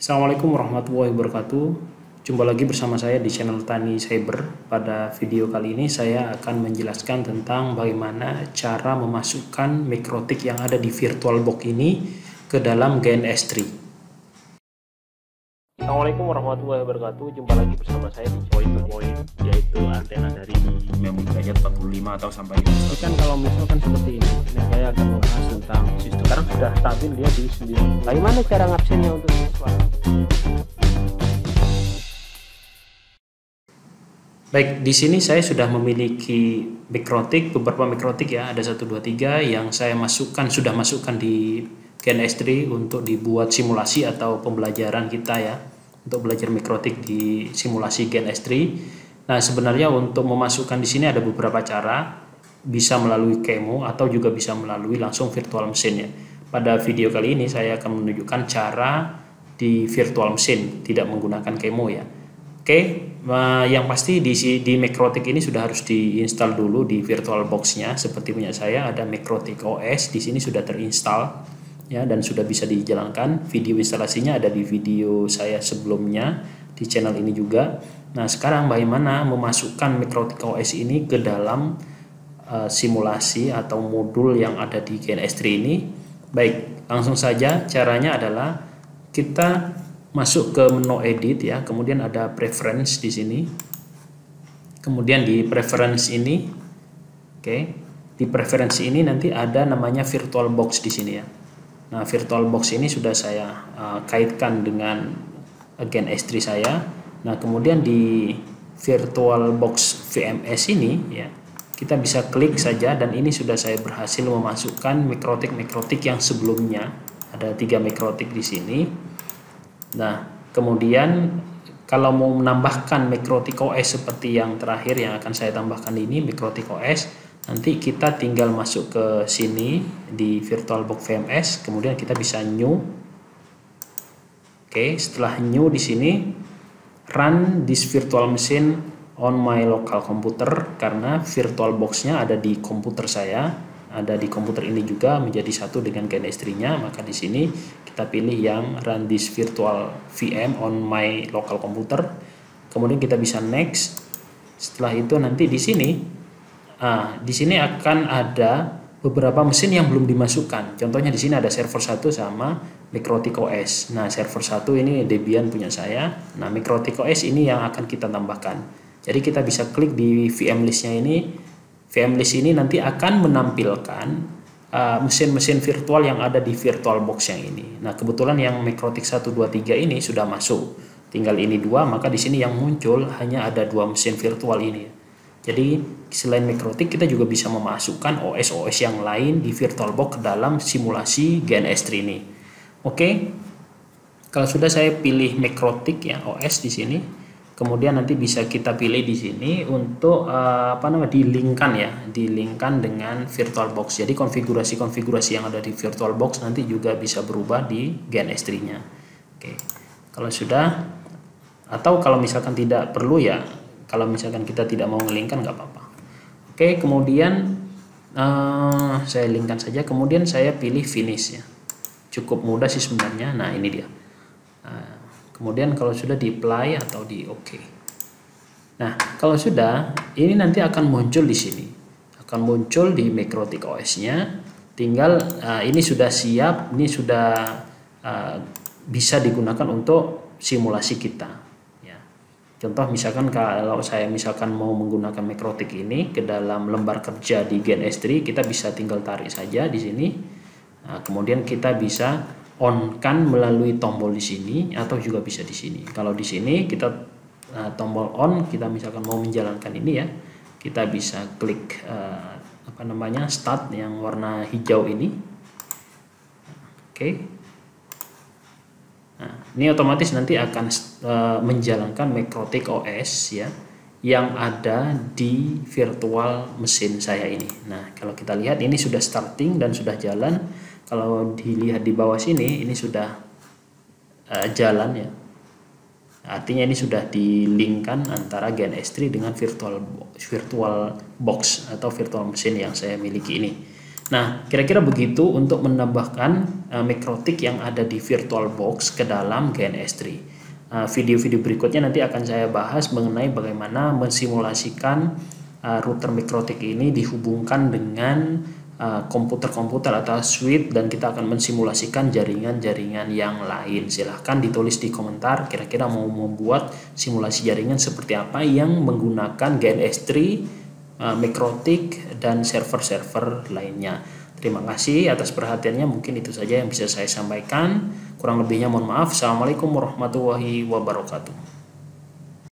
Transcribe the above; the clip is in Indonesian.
Assalamualaikum warahmatullahi wabarakatuh. Jumpa lagi bersama saya di channel Tani Cyber. Pada video kali ini saya akan menjelaskan tentang bagaimana cara memasukkan mikrotik yang ada di VirtualBox ini ke dalam GNS3. Assalamualaikum warahmatullahi wabarakatuh. Jumpa lagi bersama saya di point to point, yaitu antena dari memori derajat 45 atau sampai 5. Ini kan kalau misalkan seperti ini saya akan membahas tentang sistem. Sekarang sudah stabil dia di 9. Bagaimana cara ngabsennya untuk suara? Baik, di sini saya sudah memiliki mikrotik, beberapa mikrotik ya, ada 1, 2, 3 yang saya sudah masukkan di GNS3 untuk dibuat simulasi atau pembelajaran kita ya, untuk belajar mikrotik di simulasi GNS3. Nah, sebenarnya untuk memasukkan di sini ada beberapa cara, bisa melalui Kemo atau juga bisa melalui langsung virtual machine ya. Pada video kali ini saya akan menunjukkan cara di virtual machine, tidak menggunakan Kemo ya. Oke, yang pasti di mikrotik ini sudah harus diinstal dulu di VirtualBox-nya. Seperti punya saya ada mikrotik OS, di sini sudah terinstall ya dan sudah bisa dijalankan. Video instalasinya ada di video saya sebelumnya di channel ini juga. Nah, sekarang bagaimana memasukkan mikrotik OS ini ke dalam simulasi atau modul yang ada di GNS3 ini? Baik, langsung saja. Caranya adalah kita masuk ke menu edit ya, kemudian ada preference di sini. Kemudian di preference ini, oke, di preference ini nanti ada namanya VirtualBox di sini ya. Nah, VirtualBox ini sudah saya kaitkan dengan GNS3 saya. Nah, kemudian di VirtualBox VMS ini ya, kita bisa klik saja dan ini sudah saya berhasil memasukkan mikrotik yang sebelumnya. Ada 3 mikrotik di sini. Nah, kemudian kalau mau menambahkan mikrotik OS seperti yang terakhir yang akan saya tambahkan ini, mikrotik OS, nanti kita tinggal masuk ke sini di VirtualBox VMS, kemudian kita bisa new. Oke, setelah new di sini run this virtual machine on my local computer, karena VirtualBox-nya ada di komputer saya, ada di komputer ini juga menjadi satu dengan GNS3-nya, maka di sini kita pilih yang run this virtual VM on my local computer. Kemudian kita bisa next. Setelah itu nanti di sini akan ada beberapa mesin yang belum dimasukkan. Contohnya di sini ada server 1 sama mikrotik OS. Nah, server 1 ini Debian punya saya. Nah, mikrotik OS ini yang akan kita tambahkan. Jadi kita bisa klik di VM list-nya ini. VM list ini nanti akan menampilkan mesin-mesin virtual yang ada di VirtualBox yang ini. Nah, kebetulan yang mikrotik 1, 2, 3 ini sudah masuk. Tinggal ini 2, maka di sini yang muncul hanya ada 2 mesin virtual ini. Jadi, selain mikrotik kita juga bisa memasukkan OS-OS yang lain di VirtualBox ke dalam simulasi GNS3 ini. Oke. Kalau sudah saya pilih mikrotik ya OS di sini. Kemudian nanti bisa kita pilih di sini untuk dilingkan dengan VirtualBox. Jadi konfigurasi yang ada di VirtualBox nanti juga bisa berubah di GNS3-nya. Oke. Kalau sudah, atau kalau misalkan tidak perlu ya, kalau misalkan kita tidak mau ngelingkan nggak apa-apa. Oke, kemudian saya linkkan saja. Kemudian saya pilih finish ya. Cukup mudah sih sebenarnya. Nah, ini dia. Kemudian kalau sudah di apply atau di OK. Nah, kalau sudah, ini nanti akan muncul di sini. Akan muncul di mikrotik OS-nya. Tinggal ini sudah siap, ini sudah bisa digunakan untuk simulasi kita. Ya. Contoh misalkan kalau saya mau menggunakan mikrotik ini ke dalam lembar kerja di GNS3, kita bisa tinggal tarik saja di sini. Nah, kemudian kita bisa on kan melalui tombol di sini atau juga bisa di sini. Kalau di sini kita tombol on, kita misalkan mau menjalankan ini ya, kita bisa klik start yang warna hijau ini. Oke. Nah, ini otomatis nanti akan menjalankan mikrotik OS ya yang ada di virtual mesin saya ini. Nah, kalau kita lihat ini sudah starting dan sudah jalan. Kalau dilihat di bawah sini, ini sudah jalan ya. Artinya ini sudah dilinkkan antara GNS3 dengan VirtualBox atau virtual machine yang saya miliki ini. Nah, kira-kira begitu untuk menambahkan Mikrotik yang ada di VirtualBox ke dalam GNS3. Video-video berikutnya nanti akan saya bahas mengenai bagaimana mensimulasikan router Mikrotik ini dihubungkan dengan komputer-komputer atau switch, dan kita akan mensimulasikan jaringan-jaringan yang lain. Silahkan ditulis di komentar kira-kira mau membuat simulasi jaringan seperti apa yang menggunakan GNS3, Mikrotik, dan server-server lainnya. Terima kasih atas perhatiannya. Mungkin itu saja yang bisa saya sampaikan. Kurang lebihnya mohon maaf. Assalamualaikum warahmatullahi wabarakatuh.